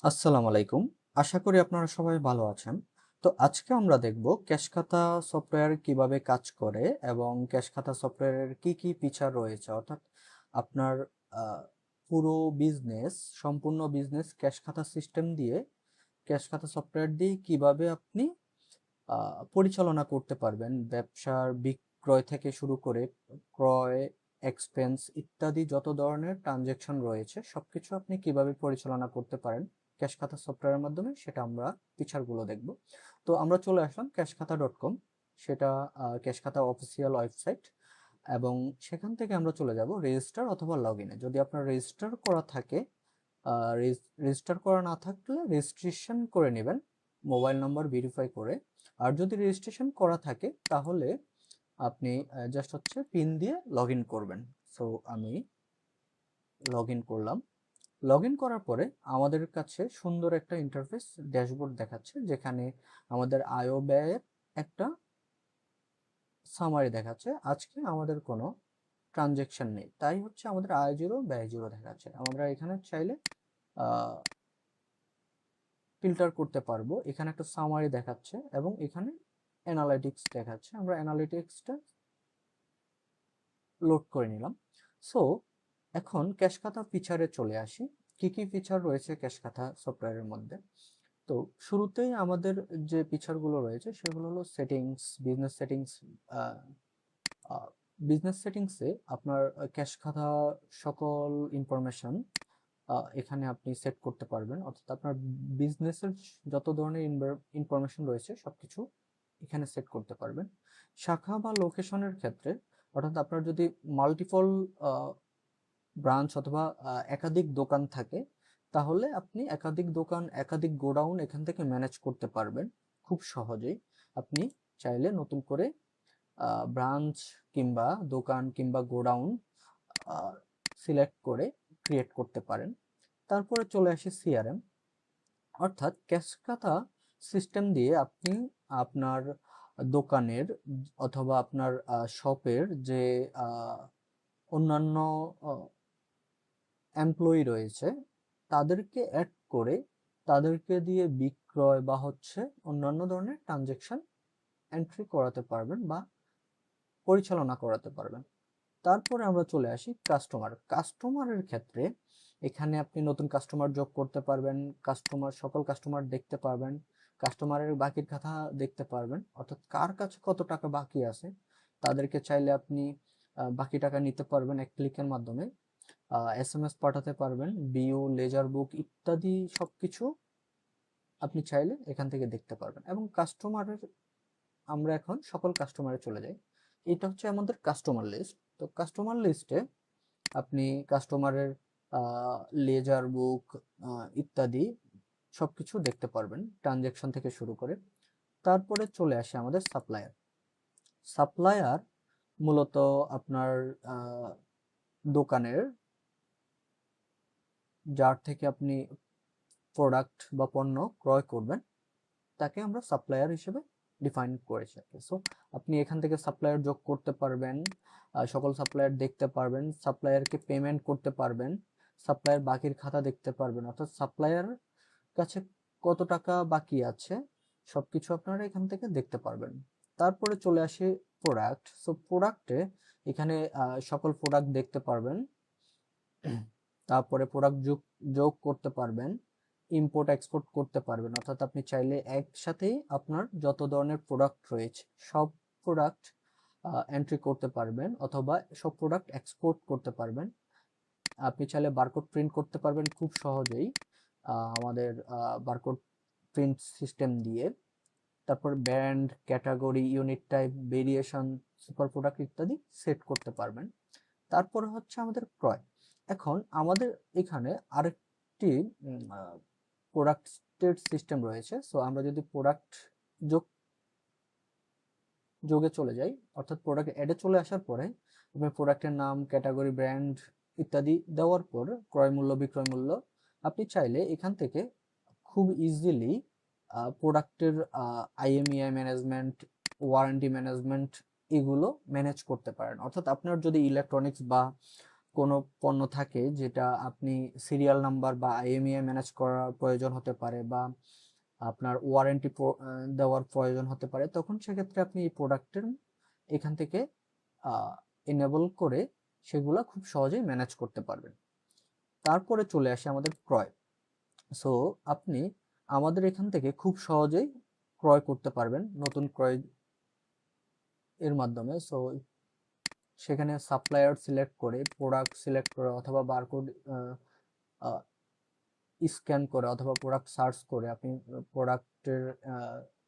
আসসালামু আলাইকুম। আশা করি আপনারা সবাই ভালো আছেন। তো আজকে আমরা দেখব ক্যাশখাতা সফটওয়্যার কিভাবে কাজ করে এবং ক্যাশখাতা সফটওয়্যারের কি কি ফিচার রয়েছে, অর্থাৎ আপনার আহ, পুরো বিজনেস, সম্পূর্ণ বিজনেস ক্যাশখাতা সিস্টেম দিয়ে, ক্যাশখাতা সফটওয়্যার দিয়ে কিভাবে আপনি পরিচালনা করতে পারবেন। ব্যবসার বিক্রয় থেকে শুরু করে ক্রয়, এক্সপেন্স ইত্যাদি যত ধরনের ট্রানজেকশন রয়েছে সবকিছু আপনি কিভাবে পরিচালনা করতে পারেন ক্যাশ খাতা সফটওয়্যারের মাধ্যমে, সেটা আমরা ফিচারগুলো দেখব। তো আমরা চলে আসলাম ক্যাশখাতা.com, সেটা ক্যাশ খাতা অফিসিয়াল ওয়েবসাইট। এবং সেখান থেকে আমরা চলে যাব রেজিস্টার অথবা লগ ইনে। যদি আপনার রেজিস্টার করা থাকে, রেজিস্টার করা না থাকলে রেজিস্ট্রেশন করে নেবেন মোবাইল নাম্বার ভেরিফাই করে। আর যদি রেজিস্ট্রেশন করা থাকে তাহলে আপনি জাস্ট হচ্ছে পিন দিয়ে লগ ইন করবেন। সো আমি লগ ইন করলাম। লগ ইন করার পরে আমাদের কাছে সুন্দর একটা ইন্টারফেস ড্যাশবোর্ড দেখাচ্ছে, যেখানে আমাদের আয় ও ব্যয়ের একটা সামারি দেখাচ্ছে। আজকে আমাদের কোনো ট্রানজেকশন নেই, তাই হচ্ছে আমাদের আয় জিরো ব্যয় জিরো দেখাচ্ছে। আমরা এখানে চাইলে ফিল্টার করতে পারবো। এখানে একটা সামারি দেখাচ্ছে এবং এখানে অ্যানালিটিক্স দেখাচ্ছে। আমরা অ্যানালিটিক্সটা লোড করে নিলাম। সো এখন ক্যাশ খাতা ফিচারে চলে আসি। কি কি ফিচার রয়েছে ক্যাশ খাতা সফটওয়্যারের মধ্যে? তো শুরুতেই আমাদের যে ফিচারগুলো রয়েছে সেগুলো হলো সেটিংস, বিজনেস সেটিংস। বিজনেস সেটিংসে আপনার ক্যাশ খাতা সকল ইনফরমেশন এখানে আপনি সেট করতে পারবেন, অর্থাৎ আপনার বিজনেসের যত ধরনের ইনফরমেশন রয়েছে সবকিছু এখানে সেট করতে পারবেন। শাখা বা লোকেশনের ক্ষেত্রে, অর্থাৎ আপনার যদি মাল্টিপল ব্রাঞ্চ অথবা একাধিক দোকান থাকে, তাহলে আপনি একাধিক দোকান, একাধিক গোডাউন এখান থেকে ম্যানেজ করতে পারবেন খুব সহজেই। আপনি চাইলে নতুন করে ব্রাঞ্চ কিংবা দোকান কিংবা গোডাউন সিলেক্ট করে ক্রিয়েট করতে পারেন। তারপরে চলে আসি সিআরএম, অর্থাৎ ক্যাশ খাতা সিস্টেম দিয়ে আপনি আপনার দোকানের অথবা আপনার শপের যে অন্যান্য এমপ্লয়ি রয়েছে তাদেরকে অ্যাড করে তাদেরকে দিয়ে বিক্রয় বা হচ্ছে অন্যান্য ধরনের ট্রানজেকশন এন্ট্রি করাতে পারবেন বা পরিচালনা করাতে পারবেন। তারপরে আমরা চলে আসি কাস্টমারের ক্ষেত্রে। এখানে আপনি নতুন কাস্টমার যোগ করতে পারবেন, সকল কাস্টমার দেখতে পারবেন, কাস্টমারের বাকির কথা দেখতে পারবেন, অর্থাৎ কার কাছে কত টাকা বাকি আছে তাদেরকে চাইলে আপনি বাকি টাকা নিতে পারবেন এক ক্লিকের মাধ্যমে। এসএমএস পাঠাতে পারবেন, বিও, লেজার বুক ইত্যাদি সবকিছু আপনি চাইলে এখান থেকে দেখতে পারবেন। এবং কাস্টমারের, আমরা এখন সকল কাস্টমারে চলে যাই। এটা হচ্ছে আমাদের কাস্টমার লিস্ট। তো কাস্টমার লিস্টে আপনি কাস্টমারের লেজার বুক ইত্যাদি সবকিছু দেখতে পারবেন, ট্রানজেকশন থেকে শুরু করে। তারপরে চলে আসে আমাদের সাপ্লায়ার। সাপ্লায়ার মূলত আপনার দোকানের, যার থেকে আপনি প্রোডাক্ট বা পণ্য ক্রয় করবেন, তাকে আমরা সাপ্লায়ার হিসেবে ডিফাইন করেছি আর কি। সো আপনি এখান থেকে সাপ্লায়ার যোগ করতে পারবেন, সকল সাপ্লায়ার দেখতে পারবেন, সাপ্লায়ারকে পেমেন্ট করতে পারবেন, সাপ্লায়ার বাকির খাতা দেখতে পারবেন, অর্থাৎ সাপ্লায়ার কাছে কত টাকা বাকি আছে সবকিছু আপনারা এখান থেকে দেখতে পারবেন। তারপরে চলে আসে প্রোডাক্ট। সো প্রোডাক্টে এখানে সকল প্রোডাক্ট দেখতে পারবেন। তারপরে প্রোডাক্ট যোগ যোগ করতে পারবেন, ইম্পোর্ট এক্সপোর্ট করতে পারবেন, অর্থাৎ আপনি চাইলে একসাথেই আপনার যত ধরনের প্রোডাক্ট রয়েছে সব প্রোডাক্ট এন্ট্রি করতে পারবেন অথবা সব প্রোডাক্ট এক্সপোর্ট করতে পারবেন। আপনি চাইলে বারকোড প্রিন্ট করতে পারবেন খুব সহজেই আমাদের বারকোড প্রিন্ট সিস্টেম দিয়ে। তারপর brand, category, unit type, variation, super product ইত্যাদি সেট করতে পারবেন। তারপরে হচ্ছে আমাদের ক্রয়। এখন আমাদের এখানে আরেকটি প্রোডাক্টের সিস্টেম রয়েছে। সো আমরা যদি প্রোডাক্ট যোগ যোগে চলে যাই, অর্থাৎ প্রোডাক্ট অ্যাডে চলে আসার পরে আপনি প্রোডাক্টের নাম, ক্যাটাগরি, ব্র্যান্ড ইত্যাদি দেওয়ার পর ক্রয় মূল্য, বিক্রয় মূল্য, আপনি চাইলে এখান থেকে খুব ইজিলি প্রোডাক্টের আইএমইআই ম্যানেজমেন্ট, ওয়ারেন্টি ম্যানেজমেন্ট এগুলো ম্যানেজ করতে পারেন। অর্থাৎ আপনার যদি ইলেকট্রনিক্স বা কোনো পণ্য থাকে যেটা আপনি সিরিয়াল নাম্বার বা আইএমইআই ম্যানেজ করার প্রয়োজন হতে পারে, বা আপনার ওয়ারেন্টি দেওয়ার প্রয়োজন হতে পারে, তখন সেক্ষেত্রে আপনি এই প্রোডাক্টের এখান থেকে এনেবল করে সেগুলো খুব সহজেই ম্যানেজ করতে পারবেন। তারপরে চলে আসে আমাদের ক্রয়। সো আপনি আমাদের এখান থেকে খুব সহজেই ক্রয় করতে পারবেন নতুন ক্রয় এর মাধ্যমে। সো সেখানে সাপ্লায়ার সিলেক্ট করে, প্রোডাক্ট সিলেক্ট করে, অথবা বারকোড স্ক্যান করে, অথবা প্রোডাক্ট সার্চ করে আপনি প্রোডাক্টের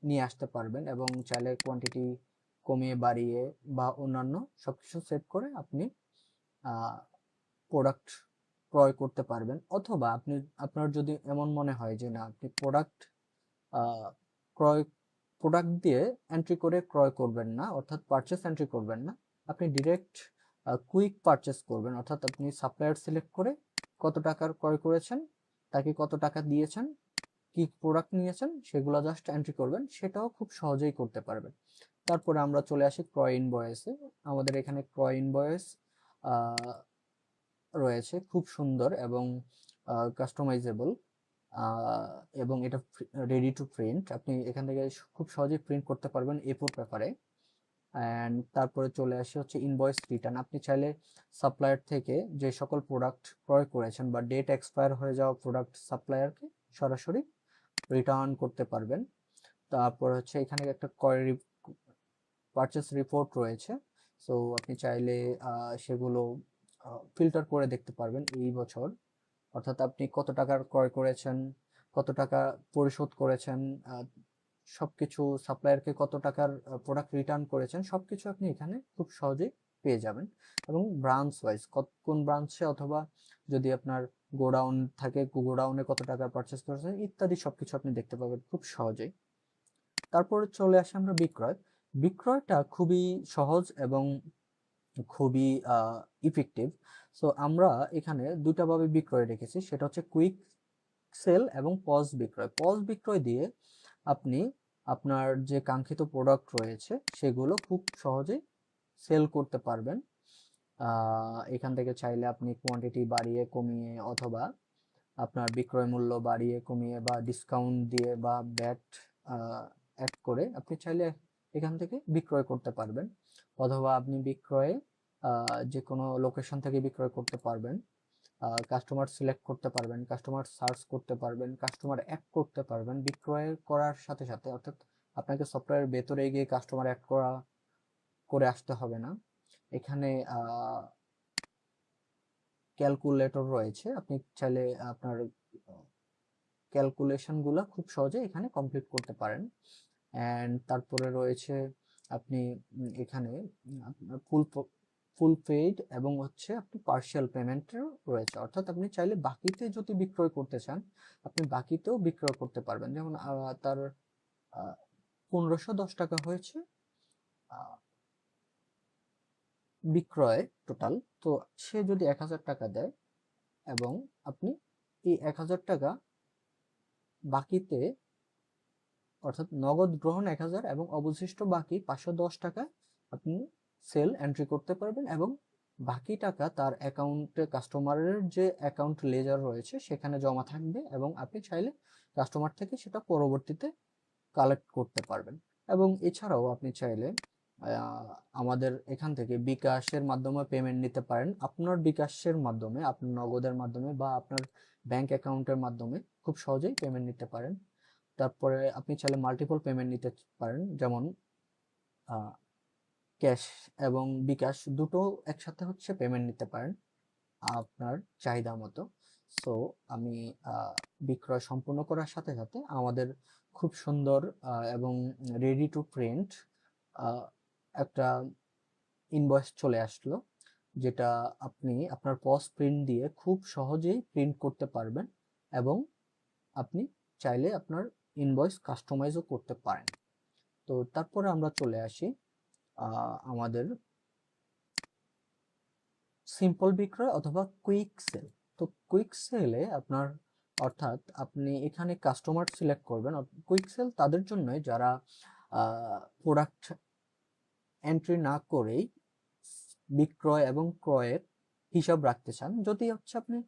নিয়ে আসতে পারবেন, এবং চাইলে কোয়ান্টিটি কমিয়ে বাড়িয়ে বা অন্যান্য সবকিছু সেট করে আপনি প্রোডাক্ট ক্রয় করতে পারবেন। অথবা আপনি, আপনার যদি এমন মনে হয় যে না, আপনি ক্রয় প্রোডাক্ট দিয়ে এন্ট্রি করে ক্রয় করবেন না, অর্থাৎ পারচেস এন্ট্রি করবেন না, আপনি ডিরেক্ট কুইক পারচেস করবেন, অর্থাৎ আপনি সাপ্লায়ার সিলেক্ট করে কত টাকার ক্রয় করেছেন, তাকে কত টাকা দিয়েছেন, কি প্রোডাক্ট নিয়েছেন, সেগুলো জাস্ট এন্ট্রি করবেন, সেটাও খুব সহজেই করতে পারবেন। তারপরে আমরা চলে আসি ক্রয় ইনভয়েসে। আমাদের এখানে ক্রয় ইনভয়েস রয়েছে, খুব সুন্দর এবং কাস্টমাইজেবল, এবং এটা রেডি টু প্রিন্ট। আপনি এখান থেকে খুব সহজেই প্রিন্ট করতে পারবেন A4 পেপারে। অ্যান্ড তারপরে চলে আসে হচ্ছে ইনভয়েস রিটার্ন। আপনি চাইলে সাপ্লায়ার থেকে যে সকল প্রোডাক্ট ক্রয় করেছেন বা ডেট এক্সপায়ার হয়ে যাওয়া প্রোডাক্ট সাপ্লায়ারকে সরাসরি রিটার্ন করতে পারবেন। তারপর হচ্ছে এখানে একটা পারচেস রিপোর্ট রয়েছে। সো আপনি চাইলে সেগুলো ফিল্টার করে দেখতে পারবেন এই বছর, অর্থাৎ আপনি কত টাকার ক্রয় করেছেন, কত টাকা পরিশোধ করেছেন, সবকিছু, সাপ্লায়ারকে কত টাকার প্রোডাক্ট রিটার্ন করেছেন, সবকিছু আপনি এখানে খুব সহজেই পেয়ে যাবেন। এবং ব্রাঞ্চ ওয়াইজ কোন ব্রাঞ্চে, অথবা যদি আপনার গোডাউন থাকে, গোডাউনে কত টাকার পারচেস করেছেন ইত্যাদি সবকিছু আপনি দেখতে পাবেন খুব সহজেই। তারপরে চলে আসে আমরা বিক্রয়। বিক্রয়টা খুবই সহজ এবং খুবই ইফেক্টিভ। সো আমরা এখানে দুটা ভাবে বিক্রয় রেখেছি, সেটা হচ্ছে কুইক সেল এবং পজ বিক্রয়। পজ বিক্রয় দিয়ে আপনি আপনার যে কাঙ্ক্ষিত প্রোডাক্ট রয়েছে সেগুলো খুব সহজেই সেল করতে পারবেন। এখান থেকে চাইলে আপনি কোয়ান্টিটি বাড়িয়ে কমিয়ে, অথবা আপনার বিক্রয় মূল্য বাড়িয়ে কমিয়ে, বা ডিসকাউন্ট দিয়ে, বা ব্যাট অ্যাড করে আপনি চাইলে এখান থেকে বিক্রয় করতে পারবেন। অথবা আপনি বিক্রয়ে যে কোনো লোকেশন থেকে বিক্রয় করতে পারবেন, কাস্টমার সিলেক্ট করতে পারবেন, কাস্টমার সার্চ করতে পারবেন, কাস্টমার অ্যাড করতে পারবেন বিক্রয় করার সাথে সাথে। অর্থাৎ আপনাকে সফটওয়্যারের ভেতরে গিয়ে কাস্টমার অ্যাড করে আসতে হবে না। এখানে ক্যালকুলেটর রয়েছে, আপনি চাইলে আপনার ক্যালকুলেশনগুলো খুব সহজে এখানে কমপ্লিট করতে পারেন। অ্যান্ড তারপরে রয়েছে আপনি এখানে ফুল পেইড এবং হচ্ছে আপনি পার্শিয়াল পেমেন্টেরও রয়েছে, অর্থাৎ আপনি চাইলে বাকিতে যদি বিক্রয় করতে চান আপনি বাকিতেও বিক্রয় করতে পারবেন। যেমন তার 1510 টাকা হয়েছে বিক্রয় টোটাল, তো সে যদি 1000 টাকা দেয় এবং আপনি এই 1000 টাকা বাকিতে, অর্থাৎ নগদ গ্রহণ 1000 এবং অবশিষ্ট বাকি 510 টাকা আপনি সেল এন্ট্রি করতে পারবেন, এবং বাকি টাকা তার অ্যাকাউন্টে, কাস্টমারের যে অ্যাকাউন্ট লেজার রয়েছে সেখানে জমা থাকবে, এবং আপনি চাইলে কাস্টমার থেকে সেটা পরবর্তীতে কালেক্ট করতে পারবেন। এবং এছাড়াও আপনি চাইলে আমাদের এখান থেকে বিকাশের মাধ্যমে পেমেন্ট নিতে পারেন। আপনার বিকাশের মাধ্যমে, আপনার নগদের মাধ্যমে, বা আপনার ব্যাংক অ্যাকাউন্টের মাধ্যমে খুব সহজেই পেমেন্ট নিতে পারেন। তারপরে আপনি চাইলে মাল্টিপল পেমেন্ট নিতে পারেন, যেমন ক্যাশ এবং বিকাশ দুটো একসাথে হচ্ছে পেমেন্ট নিতে পারেন আপনার চাহিদা মতো। সো আমি বিক্রয় সম্পূর্ণ করার সাথে সাথে আমাদের খুব সুন্দর এবং রেডি টু প্রিন্ট একটা ইনভয়েস চলে আসলো, যেটা আপনি আপনার পজ প্রিন্ট দিয়ে খুব সহজেই প্রিন্ট করতে পারবেন, এবং আপনি চাইলে আপনার ইনভয়েস কাস্টমাইজও করতে পারেন। তো তারপরে আমরা চলে আসি আমাদের সিম্পল বিক্রয় অথবা কুইক সেল। তো কুইক সেলে আপনার, অর্থাৎ আপনি এখানে কাস্টমার সিলেক্ট করবেন। কুইক সেল তাদের জন্যই যারা প্রোডাক্ট এন্ট্রি না করেই বিক্রয় এবং ক্রয়ের হিসাব রাখতে চান, যদি হচ্ছে আপনি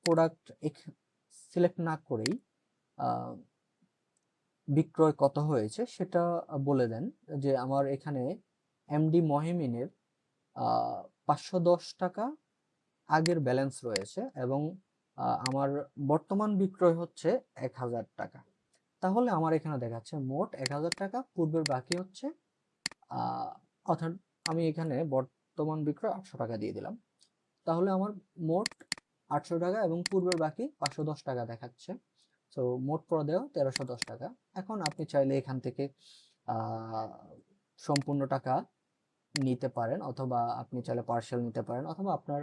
প্রোডাক্ট সিলেক্ট না করেই বিক্রয় কত হয়েছে সেটা বলে দেন, যে আমার এখানে এমডি মহিমিনের 510 টাকা আগের ব্যালেন্স রয়েছে এবং আমার বর্তমান বিক্রয় হচ্ছে 1000 টাকা, তাহলে আমার এখানে দেখাচ্ছে মোট 1000 টাকা, পূর্বের বাকি হচ্ছে অর্থাৎ আমি এখানে বর্তমান বিক্রয় 800 টাকা দিয়ে দিলাম, তাহলে আমার মোট 800 টাকা এবং পূর্বের বাকি 510 টাকা দেখাচ্ছে। তো মোট প্রদেয় 1310 টাকা। এখন আপনি চাইলে এখান থেকে সম্পূর্ণ টাকা নিতে পারেন, অথবা আপনি চাইলে পার্সেল নিতে পারেন, অথবা আপনার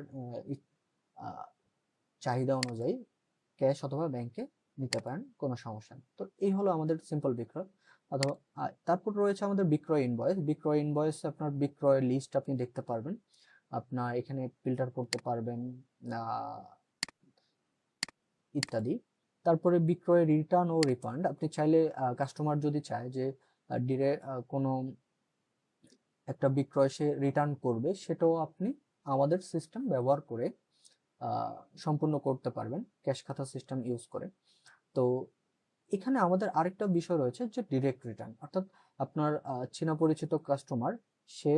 চাহিদা অনুযায়ী ক্যাশ অথবা ব্যাংকে নিতে পারেন, কোনো সমস্যা নেই। তো এই হলো আমাদের সিম্পল বিক্রয়। অথবা তারপর রয়েছে আমাদের বিক্রয় ইনভয়েস। বিক্রয় ইনভয়েস আপনার বিক্রয়ের লিস্ট আপনি দেখতে পারবেন, আপনার এখানে ফিল্টার করতে পারবেন ইত্যাদি। তারপরে বিক্রয় রিটার্ন ও রিফান্ড, আপনি চাইলে কাস্টমার যদি চায় যে ডিরেক্ট কোনো একটা বিক্রয় সে রিটার্ন করবে, সেটাও আপনি আমাদের সিস্টেম ব্যবহার করে সম্পূর্ণ করতে পারবেন ক্যাশ খাতা সিস্টেম ইউজ করে। তো এখানে আমাদের আরেকটা বিষয় রয়েছে যে ডিরেক্ট রিটার্ন, অর্থাৎ আপনার চেনা পরিচিত কাস্টমার, সে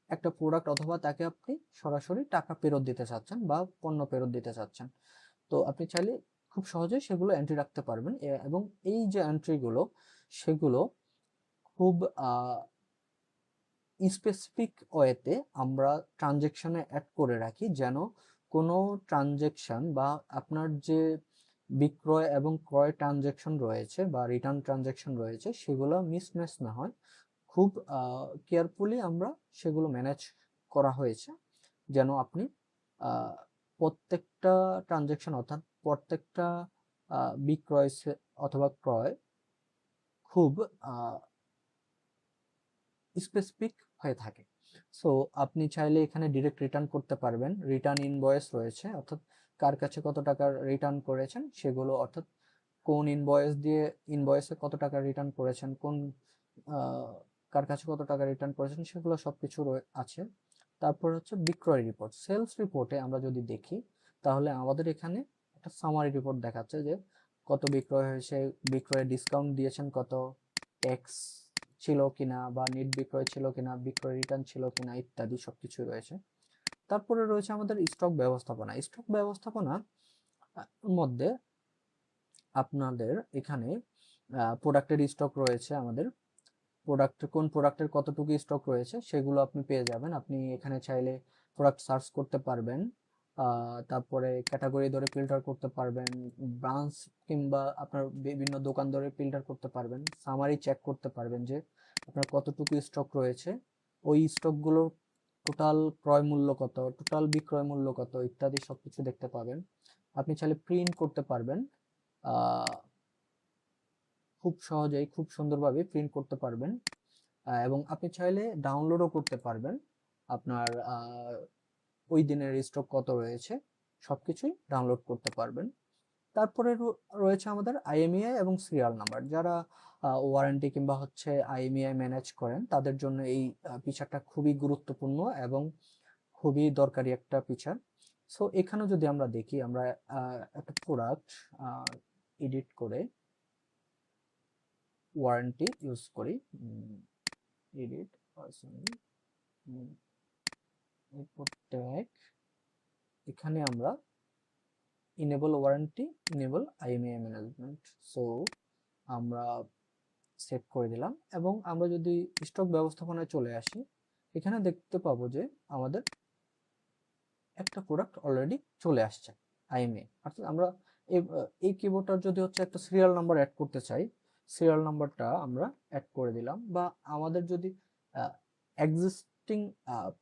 একটা প্রোডাক্ট অথবা তাকে আপনি সরাসরি টাকা ফেরত দিতে চাচ্ছেন বা পণ্য ফেরত দিতে চাচ্ছেন, তো আপনি চাইলে খুব সহজেই সেগুলো এন্ট্রি রাখতে পারবেন। এবং এই যে এন্ট্রিগুলো, সেগুলো খুব স্পেসিফিক ওয়েতে আমরা ট্রানজেকশনে অ্যাড করে রাখি, যেন কোনো ট্রানজেকশন বা আপনার যে বিক্রয় এবং ক্রয় ট্রানজেকশন রয়েছে বা রিটার্ন ট্রানজেকশন রয়েছে, সেগুলো মিসম্যাচ না হয়। খুব কেয়ারফুলি আমরা সেগুলো ম্যানেজ করা হয়েছে, যেন আপনি প্রত্যেকটা ট্রানজেকশন অর্থাৎ প্রত্যেকটা বিক্রয় অথবা ক্রয় খুব স্পেসিফিক হয়ে থাকে। সো আপনি চাইলে এখানে ডিরেক্ট রিটার্ন করতে পারবেন। রিটার্ন ইনভয়েস রয়েছে, অর্থাৎ কার কাছে কত টাকা রিটার্ন করেছেন সেগুলো, অর্থাৎ কোন ইনভয়েসে কত টাকা রিটার্ন করেছেন, কোন কার কাছে কত টাকা রিটার্ন করেছেন, সেগুলো সবকিছু আছে। তারপর হচ্ছে বিক্রয় রিপোর্ট। সেলস রিপোর্টে আমরা যদি দেখি, তাহলে আমাদের এখানে একটা সামারি রিপোর্ট দেখাচ্ছে যে কত বিক্রয় হয়েছে, বিক্রয়ে ডিসকাউন্ট দিয়েছেন কত, ট্যাক্স ছিল কিনা বা নেট বিক্রয় ছিল কিনা, বিক্রয় রিটার্ন ছিল কিনা, ইত্যাদি সবকিছু রয়েছে। তারপরে রয়েছে আমাদের স্টক ব্যবস্থাপনা। স্টক ব্যবস্থাপনা মধ্যে আপনাদের এখানে প্রোডাক্টের স্টক রয়েছে, আমাদের কোন প্রোডাক্টের কতটুকু স্টক রয়েছে সেগুলো আপনি পেয়ে যাবেন। আপনি এখানে চাইলে প্রোডাক্ট সার্চ করতে পারবেন, তারপরে ক্যাটাগরি ধরে ফিল্টার করতে পারবেন, ব্রাঞ্চ কিংবা আপনার বিভিন্ন দোকান ধরে ফিল্টার করতে পারবেন, সামারি চেক করতে পারবেন যে আপনার কতটুকু স্টক রয়েছে, ওই স্টকগুলোর টোটাল ক্রয় মূল্য কত, টোটাল বিক্রয় মূল্য কত, ইত্যাদি সবকিছু দেখতে পাবেন। আপনি চাইলে প্রিন্ট করতে পারবেন, খুব সহজেই খুব সুন্দরভাবে প্রিন্ট করতে পারবেন, এবং আপনি চাইলে ডাউনলোডও করতে পারবেন। আপনার ওই দিনের স্টক কত রয়েছে সবকিছুই ডাউনলোড করতে পারবেন। তারপরে রয়েছে আমাদের আইএমইআই এবং সিরিয়াল নাম্বার। যারা ওয়ারেন্টি কিংবা হচ্ছে আইএমইআই ম্যানেজ করেন, তাদের জন্য এই ফিচারটা খুবই গুরুত্বপূর্ণ এবং খুবই দরকারি একটা ফিচার। সো এখানে যদি আমরা দেখি, আমরা একটা প্রোডাক্ট এডিট করে ওয়ারেন্টি ইউজ করি, এডিট ট্যাগ, এখানে আমরা enable warranty, enable IMEI management, so আমরা সেট করে দিলাম। এবং আমরা যদি স্টক ব্যবস্থাপনায় চলে আসি, এখানে দেখতে পাবো যে আমাদের একটা প্রোডাক্ট অলরেডি চলে আসছে আইএমইআই, অর্থাৎ আমরা এই কিবোর্ডটার যদি হচ্ছে একটা সিরিয়াল নাম্বার অ্যাড করতে চাই, সিরিয়াল নাম্বারটা আমরা অ্যাড করে দিলাম। বা আমাদের যদি এক্সিস্টিং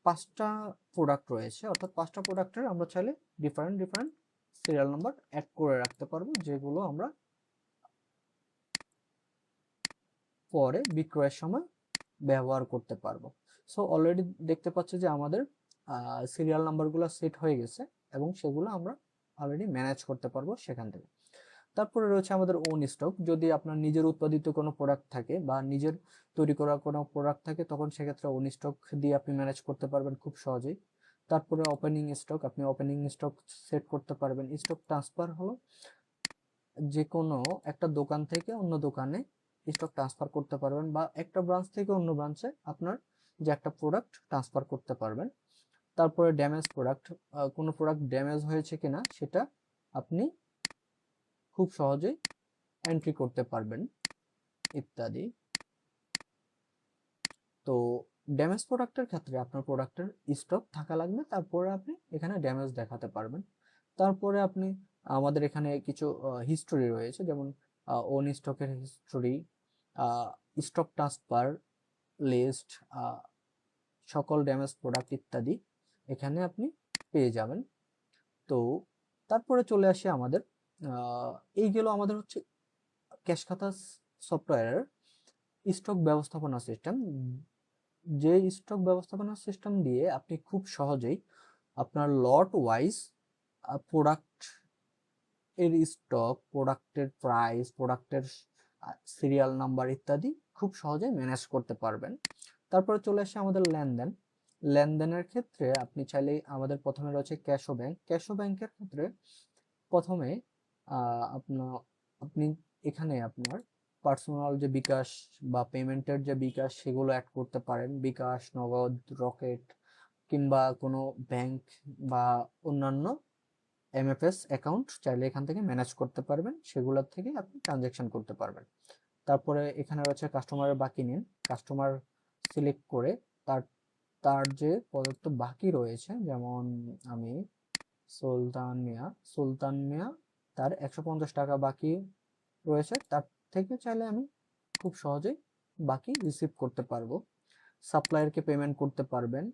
5টা প্রোডাক্ট রয়েছে, অর্থাৎ 5টা প্রোডাক্টের আমরা চাইলে different different serial number add করে রাখতে পারবো, যেগুলো আমরা পরে বিক্রয়ের সময় ব্যবহার করতে পারবো। সো অলরেডি দেখতে পাচ্ছি যে আমাদের সিরিয়াল নাম্বারগুলো সেট হয়ে গেছে এবং সেগুলো আমরা অলরেডি ম্যানেজ করতে পারবো সেখান থেকে। তারপরে রয়েছে আমাদের ওন স্টক। যদি আপনার নিজের উৎপাদিত কোনো প্রোডাক্ট থাকে বা নিজের তৈরি করা কোনো প্রোডাক্ট থাকে, তখন সেক্ষেত্রে ওন স্টক দিয়ে আপনি ম্যানেজ করতে পারবেন খুব সহজেই। তারপরে ওপেনিং স্টক, আপনি ওপেনিং স্টক সেট করতে পারবেন। স্টক ট্রান্সফার হলো যে কোনো একটা দোকান থেকে অন্য দোকানে স্টক ট্রান্সফার করতে পারবেন, বা একটা ব্রাঞ্চ থেকে অন্য ব্রাঞ্চে আপনার যে একটা প্রোডাক্ট ট্রান্সফার করতে পারবেন। তারপরে ড্যামেজ প্রোডাক্ট, কোনো প্রোডাক্ট ড্যামেজ হয়েছে কিনা সেটা আপনি খুব সহজেই এন্ট্রি করতে পারবেন ইত্যাদি। তো ড্যামেজ প্রোডাক্টের ক্ষেত্রে আপনার প্রোডাক্টের স্টক থাকা লাগবে, তারপরে আপনি এখানে ড্যামেজ দেখাতে পারবেন। তারপরে আপনি আমাদের এখানে কিছু হিস্টোরি রয়েছে, যেমন ওন স্টকের হিস্টোরি, স্টক ট্রান্সফার লিস্ট, সকল ড্যামেজ প্রোডাক্ট ইত্যাদি এখানে আপনি পেয়ে যাবেন। তো তারপরে চলে আসি আমাদের এইগুলো আমাদের হচ্ছে ক্যাশ খাতা সফটওয়্যারের স্টক ব্যবস্থাপনা সিস্টেম, যে স্টক ব্যবস্থাপনা সিস্টেম দিয়ে আপনি খুব সহজেই আপনার লট ওয়াইজ প্রোডাক্ট এর স্টক, প্রোডাক্টের প্রাইস, প্রোডাক্টের সিরিয়াল নাম্বার ইত্যাদি খুব সহজে ম্যানেজ করতে পারবেন। তারপরে চলে আসে আমাদের লেনদেন। লেনদেনের ক্ষেত্রে আপনি চাইলে আমাদের প্রথমে রয়েছে ক্যাশো ব্যাংক। ক্যাশো ব্যাংকের ক্ষেত্রে প্রথমে আপনার আপনি এখানে আপনার পার্সোনাল যে বিকাশ বা পেমেন্টের যে বিকাশ সেগুলো অ্যাড করতে পারেন, বিকাশ, নগদ, রকেট কিংবা কোনো ব্যাংক বা অন্যান্য এমএফএস অ্যাকাউন্ট চাইলে এখান থেকে ম্যানেজ করতে পারবেন, সেগুলোর থেকে আপনি ট্রানজ্যাকশন করতে পারবেন। তারপরে এখানে রয়েছে কাস্টমারের বাকি নিন। কাস্টমার সিলেক্ট করে তার তার যে প্রদত্ত বাকি রয়েছে, যেমন আমি সুলতান মিয়া তার 150 টাকা বাকি রয়েছে, তার থেকে চাইলে আমি খুব সহজেই বাকি রিসিভ করতে পারবো। সাপ্লায়ারকে পেমেন্ট করতে পারবেন।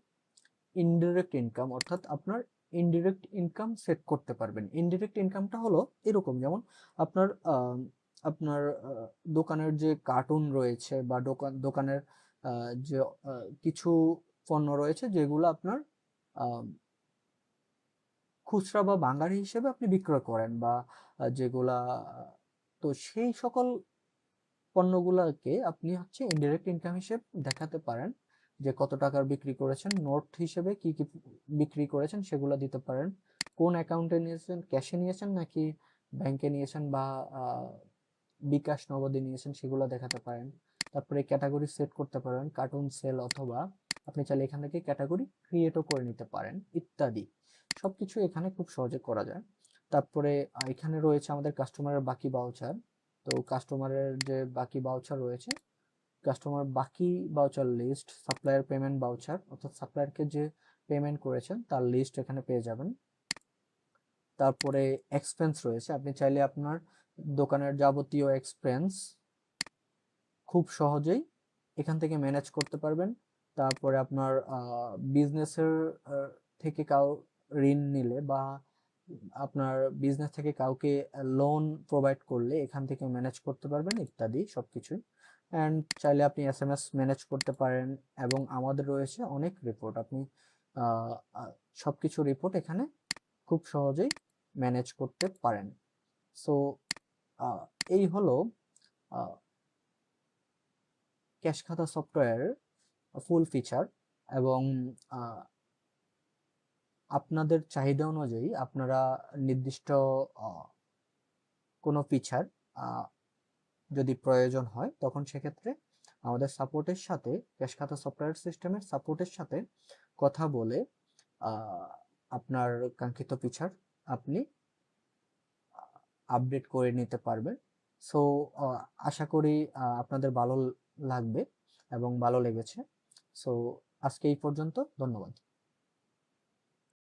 ইনডিরেক্ট ইনকাম, অর্থাৎ আপনার ইনডিরেক্ট ইনকাম সেট করতে পারবেন। ইনডিরেক্ট ইনকামটা হলো এরকম, যেমন আপনার আপনার দোকানের যে কার্টুন রয়েছে বা দোকানের যে কিছু পণ্য রয়েছে যেগুলো আপনার খুচরা বা ভাঙাড়ি হিসেবে আপনি বিক্রয় করেন, বা যেগুলা তো সেই সকল পণ্যগুলোকে আপনি হচ্ছে ইনডিরেক্ট ইনকাম হিসেবে দেখাতে পারেন, যে কত টাকার বিক্রি করেছেন, নোট হিসেবে কি কি বিক্রি করেছেন সেগুলো দিতে পারেন, কোন অ্যাকাউন্টে নিয়েছেন, ক্যাশে নিয়েছেন নাকি ব্যাংকে নিয়েছেন বা বিকাশ নগদে নিয়েছেন সেগুলো দেখাতে পারেন। তারপরে ক্যাটাগরি সেট করতে পারেন, কার্টুন সেল, অথবা আপনি চাইলে এখান থেকে ক্যাটাগরি ক্রিয়েটও করে নিতে পারেন ইত্যাদি। সবকিছু এখানে খুব সহজে করা যায়। তারপরে এখানে রয়েছে আমাদের কাস্টমারের বাকি বাউচার। তো কাস্টমারের যে বাকি বাউচার রয়েছে, কাস্টমার বাকি voucher list, supplier payment voucher, অর্থাৎ সাপ্লায়ারকে যে পেমেন্ট করেছেন তার লিস্ট এখানে পেয়ে যাবেন। তারপরে এক্সপেন্স রয়েছে, আপনি চাইলে আপনার দোকানের যাবতীয় এক্সপেন্স খুব সহজেই এখান থেকে ম্যানেজ করতে পারবেন। তারপরে আপনার বিজনেসের থেকে কাউ ঋণ নিলে বা আপনার বিজনেস থেকে কাউকে লোন প্রোভাইড করলে এখান থেকে ম্যানেজ করতে পারবেন ইত্যাদি সবকিছুই। অ্যান্ড চাইলে আপনি এসএমএস ম্যানেজ করতে পারেন, এবং আমাদের রয়েছে অনেক রিপোর্ট, আপনি সবকিছু রিপোর্ট এখানে খুব সহজেই ম্যানেজ করতে পারেন। সো এই হলো ক্যাশ খাতা সফটওয়্যার ফুল ফিচার, এবং আপনাদের চাহিদা অনুযায়ী আপনারা নির্দিষ্ট কোনো ফিচার যদি প্রয়োজন হয় তখন সেক্ষেত্রে আমাদের সাপোর্টের সাথে, ক্যাশ খাতা সফটওয়্যার সিস্টেমের সাপোর্টের সাথে কথা বলে আপনার কাঙ্ক্ষিত ফিচার আপনি আপডেট করে নিতে পারবেন। সো আশা করি আপনাদের ভালো লাগবে এবং ভালো লেগেছে। সো আজকে এই পর্যন্ত, ধন্যবাদ।